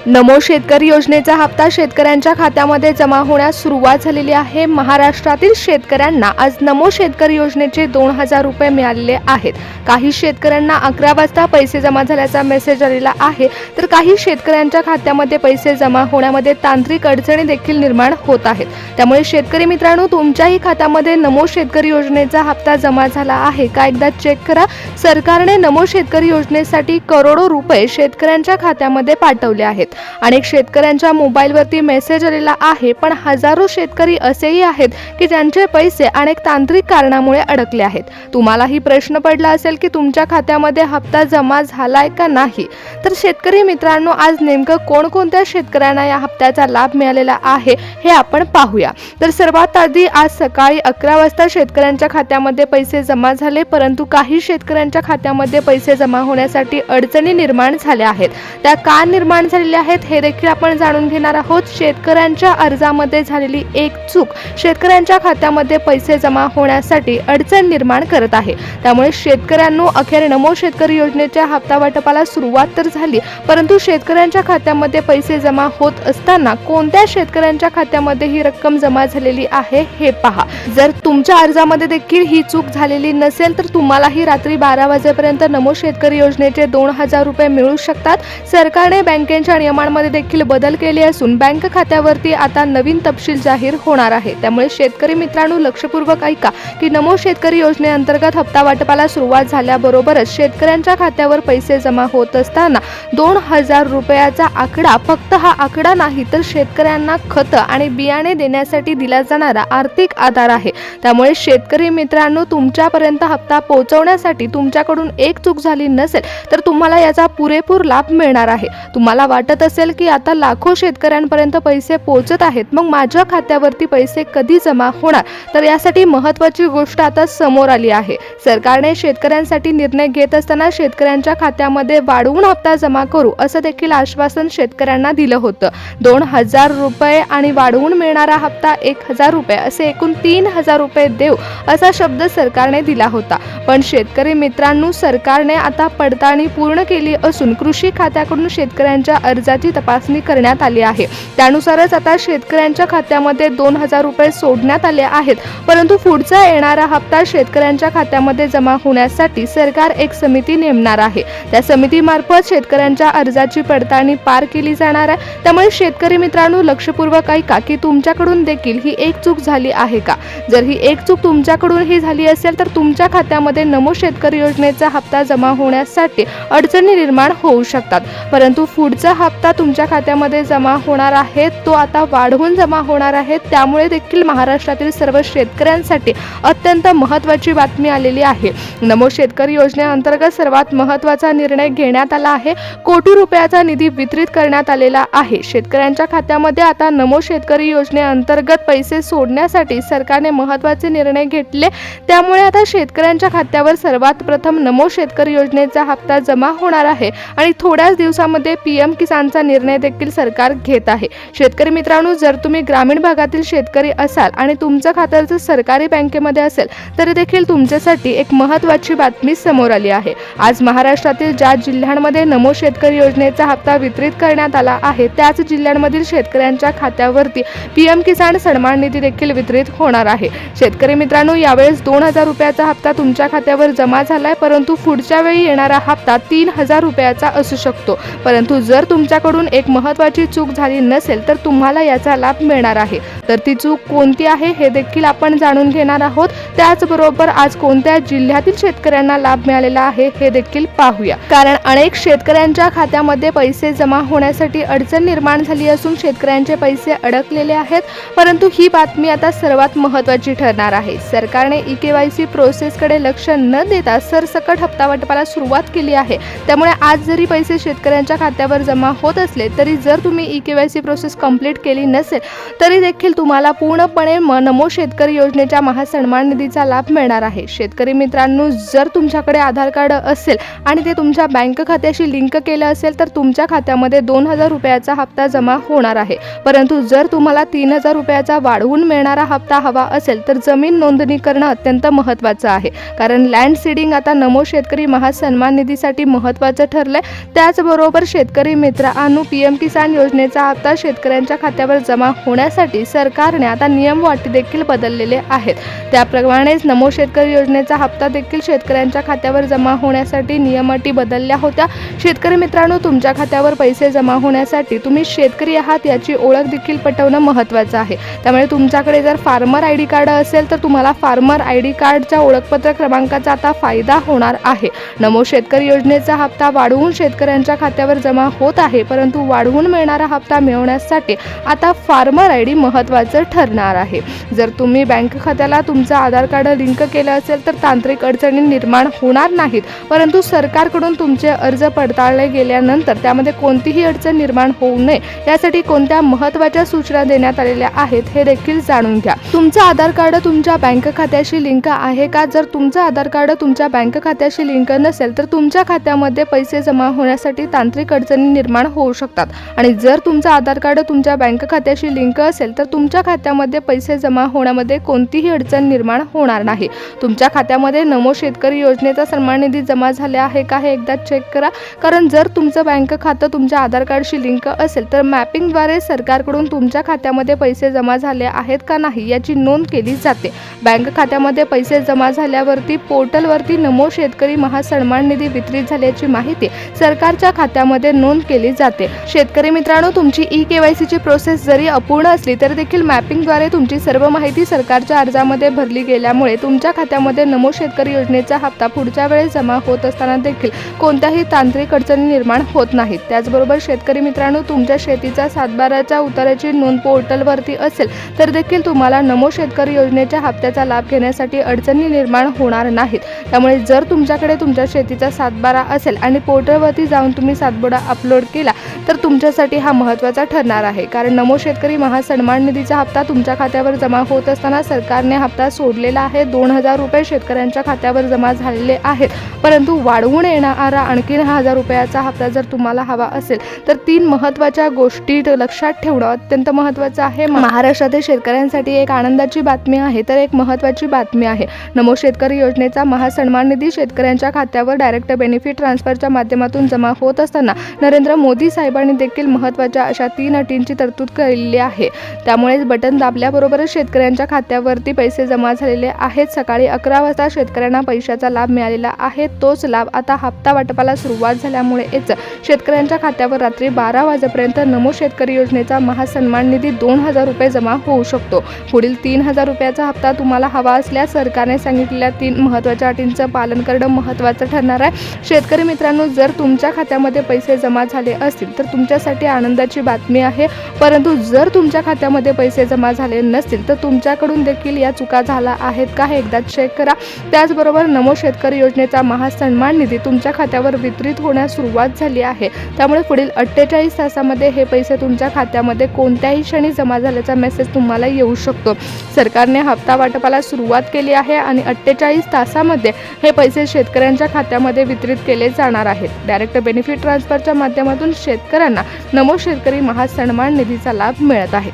नमो शेतकरी योजनेचा हप्ता शेतकऱ्यांच्या खात्यामध्ये जमा होण्यास सुरुवात झालेली आहे। महाराष्ट्रातील शेतकऱ्यांना आज नमो शेतकरी योजनेचे 2000 रुपये मिळालेले आहेत। काही शेतकऱ्यांना 11 वाजता पैसे जमा झाल्याचा मेसेज आलेला आहे, तर काही शेतकऱ्यांच्या खात्यामध्ये पैसे जमा होण्यामध्ये तांत्रिक अडचणी देखील निर्माण होत आहेत। त्यामुळे शेतकरी मित्रांनो, तुमच्याही खात्यामध्ये नमो शेतकरी योजनेचा हप्ता जमा झाला आहे का एकदा चेक करा। सरकारने नमो शेतकरी योजनेसाठी करोडो रुपये शेतकऱ्यांच्या खात्यामध्ये पाठवले आहेत। अनेक शेतकऱ्यांच्या मोबाईलवरती मेसेज आलेला आहे, पण हजारो शेतकरी असेही आहेत की ज्यांचे पैसे अनेक तांत्रिक कारणामुळे अडकले आहेत। तुम्हालाही प्रश्न पडला असेल की तुमच्या खात्यामध्ये हप्ता जमा झालाय का नाही, तर शेतकरी मित्रांनो, आज नेमकं कोणकोणत्या शेतकऱ्यांना या हप्त्याचा लाभ मिळालेला आहे हे आपण पाहूया। तर सर्वात आधी आज सकाळी 11 वाजता शेतकऱ्यांच्या खात्यामध्ये पैसे जमा झाले, परंतु काही शेतकऱ्यांच्या खात्यामध्ये पैसे जमा होण्यासाठी अडचणी निर्माण झाल्या आहेत। त्या का निर्माण झालेल्या आहेत हे देखील आपण जाणून घेणार आहोत। शेतकऱ्यांच्या अर्जामध्ये झालेली एक चूक शेतकऱ्यांच्या खात्यामध्ये पैसे जमा होण्यासाठी अडचण निर्माण करत आहे। त्यामुळे शेतकऱ्यांनो, अखेर नमो शेतकरी योजनेच्या हप्ता वाटपाला सुरुवात तर झाली, परंतु शेतकऱ्यांच्या खात्यामध्ये पैसे जमा होत असताना कोणत्या शेतकऱ्यांच्या खात्यामध्ये ही रक्कम जमा झालेली आहे हे पहा। जर तुमच्या अर्जामध्ये देखील ही चूक झालेली नसेल तर तुम्हालाही रात्री 12 वाजेपर्यंत नमो शेतकरी योजनेचे 2000 रुपये मिळू शकतात। सरकारने बँकेच्या नियमांमध्ये देखील बदल केले असून बँक खात्यावरती आता नवीन तपशील जाहीर होणार आहे। त्यामुळे शेतकरी मित्रांनो, लक्षपूर्वक ऐका की नमो शेतकरी योजनेअंतर्गत हप्ता वाटपाला सुरुवात झाल्याबरोबरच शेतकऱ्यांच्या खात्यावर पैसे जमा होत असताना 2000 रुपयाचा आकडा फक्त हा आकडा नाही, तर शेतकऱ्यांना खतं आणि बियाणे देण्यासाठी दिला जाणारा आर्थिक आधार आहे। त्यामुळे शेतकरी मित्रांनो, तुमच्यापर्यंत हप्ता पोहोचवण्यासाठी तुमच्याकडून एक चूक झाली नसेल तर तुम्हाला याचा पुरेपूर लाभ मिळणार आहे। तुम्हाला वाटत असेल की आता लाखो शेतकऱ्यांपर्यंत पैसे पोहोचत आहेत, मग माझ्या खात्यावरती पैसे कधी जमा होणार, तर यासाठी महत्त्वाची गोष्ट आता समोर आली आहे। सरकारने शेतकऱ्यांसाठी निर्णय घेत असताना शेतकऱ्यांच्या खात्यामध्ये वाढवून हप्ता जमा करू असं देखील आश्वासन शेतकऱ्यांना दिलं होतं। 2000 रुपये आणि वाढवून मिळणारा हप्ता 1000 रुपये असे एकूण 3000 रुपये देऊ असा शब्द सरकारने दिला होता। पण शेतकरी मित्रांनो, सरकारने आता पडताळणी पूर्ण केली असून कृषी खात्याकडून शेतकऱ्यांच्या अर्जाची तपासणी करण्यात आली आहे। त्यानुसारच आता शेतकऱ्यांच्या खात्यामध्ये 2000 रुपये सोडण्यात आले आहेत, परंतु पुढचा येणारा हप्ता शेतकऱ्यांच्या खात्यामध्ये जमा होण्यासाठी सरकार एक समिती नेमणार आहे। त्या समितीमार्फत शेतकऱ्यांच्या अर्जाची पडताळणी पार केली जाणार आहे। त्यामुळे शेतकरी मित्रांनो, लक्षपूर्वक ऐका की तुमच्याकडून देखील ही एक चूक झाली आहे का। जर ही एक चूक तुमच्याकडून ही झाली असेल तर तुमच्या खात्यामध्ये नमो शेतकरी योजनेचा हप्ता जमा होण्यासाठी अडचणी निर्माण होऊ शकतात, परंतु पुढचा हप्ता तुमच्या खात्यामध्ये जमा होणार आहे तो आता वाढवून जमा होणार आहे। त्यामुळे देखील महाराष्ट्रातील सर्व शेतकऱ्यांसाठी अत्यंत महत्त्वाची बातमी आलेली आहे। नमो शेतकरी योजनेअंतर्गत सर्वात महत्त्वाचा निर्णय घेण्यात आला आहे। कोटी रुपयाचा निधी वितरित करण्यात आलेला आहे। शेतकऱ्यांच्या खात्यामध्ये आता नमो शेतकरी योजनेअंतर्गत पैसे सोडण्यासाठी सरकारने महत्त्वाचे निर्णय घेतले। त्यामुळे आता शेतकऱ्यांच्या खात्यावर सर्वात प्रथम नमो शेतकरी योजनेचा हप्ता जमा होणार आहे आणि थोड्याच दिवसामध्ये PM किसानचा निर्णय देखील सरकार घेत आहे। शेतकरी मित्रांनो, जर तुम्ही ग्रामीण भागातील शेतकरी असाल आणि तुमचं खातं जर सरकारी बँकेमध्ये असेल तर देखील तुमच्यासाठी एक महत्त्वाची बातमी समोर आली आहे। आज महाराष्ट्रातील ज्या जिल्ह्यांमध्ये नमो शेतकरी योजनेचा हप्ता वितरित करण्यात आला आहे त्याच जिल्ह्यांमधील शेतकऱ्यांच्या खात्यावरती PM किसान सन्मान निधी देखील वितरित होणार आहे। शेतकरी मित्रांनो, यावेळेस 2000 रुपयाचा हप्ता तुमच्या खात्यावर जमा झालाय, परंतु पुढच्या वेळी येणारा हप्ता 3000 रुपयाचा असू शकतो। परंतु जर तुमच्याकडून एक महत्त्वाची चूक झाली नसेल तर तुम्हाला याचा लाभ मिळणार आहे। तर ती चूक कोणती आहे हे देखील आपण जाणून घेणार आहोत। त्याचबरोबर आज कोणत्या जिल्ह्यातील शेतकऱ्यांना लाभ मिळालेला आहे हे देखील पाहूया, कारण अनेक शेतकऱ्यांच्या खात्यामध्ये पैसे जमा होण्यासाठी अडचण निर्माण झाली असून शेतकऱ्यांचे पैसे अडकलेले आहेत। परंतु ही बातमी आता सर्वात महत्त्वाची ठरणार आहे। सरकारने EKYC प्रोसेसकडे लक्ष न देता सरसकट हप्ता वाटपाला सुरुवात केली आहे। त्यामुळे आज जरी पैसे शेतकऱ्यांच्या खात्यावर जमा होत असले तरी जर तुम्ही EKYC प्रोसेस कंप्लीट केली नसेल तरी देखील तुम्हाला पूर्णपणे नमो शेतकरी योजनेच्या महासन्मान निधीचा लाभ मिळणार आहे। शेतकरी मित्रांनो, जर तुमच्याकडे आधार कार्ड असेल आणि ते तुमच्या बँक खात्याशी लिंक केलं असेल तर तुमच्या खात्यामध्ये 2000 रुपयाचा हप्ता जमा होणार आहे। परंतु जर तुम्हाला 3000 रुपयाचा वाढवून मिळणारा हप्ता हवा असेल तर जमीन नोंदणी करणं अत्यंत महत्त्वाचं आहे, कारण लँड सीडिंग आता नमो शेतकरी महासन्मान निधीसाठी महत्त्वाचं ठरलंय। त्याचबरोबर शेतकरी मित्र, मित्रांनो, पीएम किसान योजनेचा हप्ता शेतकऱ्यांच्या खात्यावर जमा होण्यासाठी सरकारने आता नियम व अटी देखील बदललेले आहेत। त्याप्रमाणेच नमो शेतकरी योजनेचा हप्ता देखील शेतकऱ्यांच्या खात्यावर जमा होण्यासाठी नियम अटी बदलल्या होत्या। शेतकरी मित्रांनो, तुमच्या खात्यावर पैसे जमा होण्यासाठी तुम्ही शेतकरी आहात याची ओळख देखील पटवणं महत्त्वाचं आहे। त्यामुळे तुमच्याकडे जर फार्मर आयडी कार्ड असेल तर तुम्हाला फार्मर आयडी कार्डच्या ओळखपत्र क्रमांकाचा आता फायदा होणार आहे। नमो शेतकरी योजनेचा हप्ता वाढवून शेतकऱ्यांच्या खात्यावर जमा होत आहे, परंतु वाढवून मिळणारा हप्ता मिळवण्यासाठी आता फार्मर आयडी महत्त्वाचं ठरणार आहे। जर तुम्ही बँक खात्याला तुमचं आधार कार्ड लिंक केलं असेल तर तांत्रिक अडचणी निर्माण होणार नाहीत, परंतु सरकारकडून तुमचे अर्ज पडताळले गेल्यानंतर त्यामध्ये कोणतीही अडचण निर्माण होऊ नये यासाठी कोणत्या महत्त्वाच्या सूचना देण्यात आलेल्या आहेत हे देखील जाणून घ्या। तुमचं आधार कार्ड तुमच्या बँक खात्याशी लिंक आहे का? जर तुमचं आधार कार्ड तुमच्या बँक खात्याशी लिंक नसेल तर तुमच्या खात्यामध्ये पैसे जमा होण्यासाठी तांत्रिक अडचणी निर्माण होऊ शकतात, आणि जर तुमचं आधार कार्ड तुमच्या बँक खात्याशी लिंक असेल तर तुमच्या खात्यामध्ये पैसे जमा होण्यामध्ये कोणतीही अडचण निर्माण होणार नाही। तुमच्या खात्यामध्ये नमो शेतकरी योजनेचा सन्मान निधी जमा झाले आहे का हे एकदा चेक करा, कारण जर तुमचं बँक खातं तुमच्या आधार कार्डशी लिंक असेल तर मॅपिंगद्वारे सरकारकडून तुमच्या खात्यामध्ये पैसे जमा झाले आहेत का नाही याची नोंद केली जाते। बँक खात्यामध्ये पैसे जमा झाल्यावरती पोर्टलवरती नमो शेतकरी महासन्मान निधी वितरित झाल्याची माहिती सरकारच्या खात्यामध्ये नोंद केली जाते। शेतकरी मित्रांनो, तुमची ई-केवायसी ची प्रोसेस जरी अपूर्ण असली तरी देखील मॅपिंगद्वारे तुमची सर्व माहिती सरकारच्या अर्जामध्ये भरली गेल्यामुळे तुमच्या खात्यामध्ये नमो शेतकरी योजनेचा हप्ता पुढच्या वेळेस जमा होत असताना देखील कोणत्याही तांत्रिक अडचणी निर्माण होत नाहीत। त्याचबरोबर शेतकरी मित्रांनो, तुमच्या शेतीचा सातबाराच्या उताराची नोंद पोर्टलवरती असेल तर देखील तुम्हाला नमो शेतकरी योजनेच्या हप्त्याचा लाभ घेण्यासाठी अडचणी निर्माण होणार नाहीत। त्यामुळे जर तुमच्याकडे तुमच्या शेतीचा सातबारा असेल आणि पोर्टलवरती जाऊन तुम्ही सातबारा अपलोड केला तर तुमच्यासाठी हा महत्त्वाचा ठरणार आहे, कारण नमो शेतकरी महासन्मान निधीचा हप्ता तुमच्या खात्यावर जमा होत असताना सरकारने हप्ता सोडलेला आहे। 2000 रुपये शेतकऱ्यांच्या खात्यावर जमा झालेले आहेत, परंतु वाढवून येणारा आणखीन 1000 रुपयाचा हप्ता जर तुम्हाला हवा असेल तर 3 महत्त्वाच्या गोष्टी लक्षात ठेवणं अत्यंत महत्त्वाचं आहे। महाराष्ट्रातील शेतकऱ्यांसाठी एक आनंदाची बातमी आहे तर एक महत्त्वाची बातमी आहे। नमो शेतकरी योजनेचा महासन्मान निधी शेतकऱ्यांच्या खात्यावर डायरेक्ट बेनिफिट ट्रान्सफरच्या माध्यमातून जमा होत असताना नरेंद्र मोदी साहेबांनी देखील महत्त्वाच्या अशा 3 अटींची तरतूद केलेली आहे। त्यामुळे बटन दाबल्याबरोबरच शेतकऱ्यांच्या खात्यावरती पैसे जमा झालेले आहेत। सकाळी 11 वाजता शेतकऱ्यांना पैशाचा लाभ मिळालेला आहे। तोच लाभ आता हप्ता वाटपाला सुरुवात झाल्यामुळेच शेतकऱ्यांच्या खात्यावर रात्री 12 वाजेपर्यंत नमो शेतकरी योजनेचा महासन्मान निधी 2000 रुपये जमा होऊ शकतो। पुढील 3000 रुपयाचा हप्ता तुम्हाला हवा असल्यास सरकारने सांगितलेल्या 3 महत्त्वाच्या अटींचं पालन करणं महत्त्वाचं ठरणार आहे। शेतकरी मित्रांनो, जर तुमच्या खात्यामध्ये पैसे जमा झाले असतील तर तुमच्यासाठी आनंदाची बातमी आहे, परंतु जर तुमच्या खात्यामध्ये पैसे जमा झाले नसतील तर तुमच्याकडून देखील या चुका झाल्या आहेत का हे एकदा चेक करा। त्याचबरोबर नमो शेतकरी योजनेचा महासन्मान निधी तुमच्या खात्यावर वितरित होण्यास सुरुवात झाली आहे, त्यामुळे पुढील 48 तासामध्ये हे पैसे तुमच्या खात्यामध्ये कोणत्याही क्षणी जमा झाल्याचा मेसेज तुम्हाला येऊ शकतो। सरकारने हप्ता वाटपाला सुरुवात केली आहे आणि 48 तासामध्ये हे पैसे शेतकऱ्यांच्या खात्यामध्ये वितरित केले जाणार आहेत। डायरेक्ट बेनिफिट ट्रान्सफरच्या माध्यमातून शेतकऱ्यांना नमो शेतकरी महासन्मान निधीचा लाभ मिळत आहे।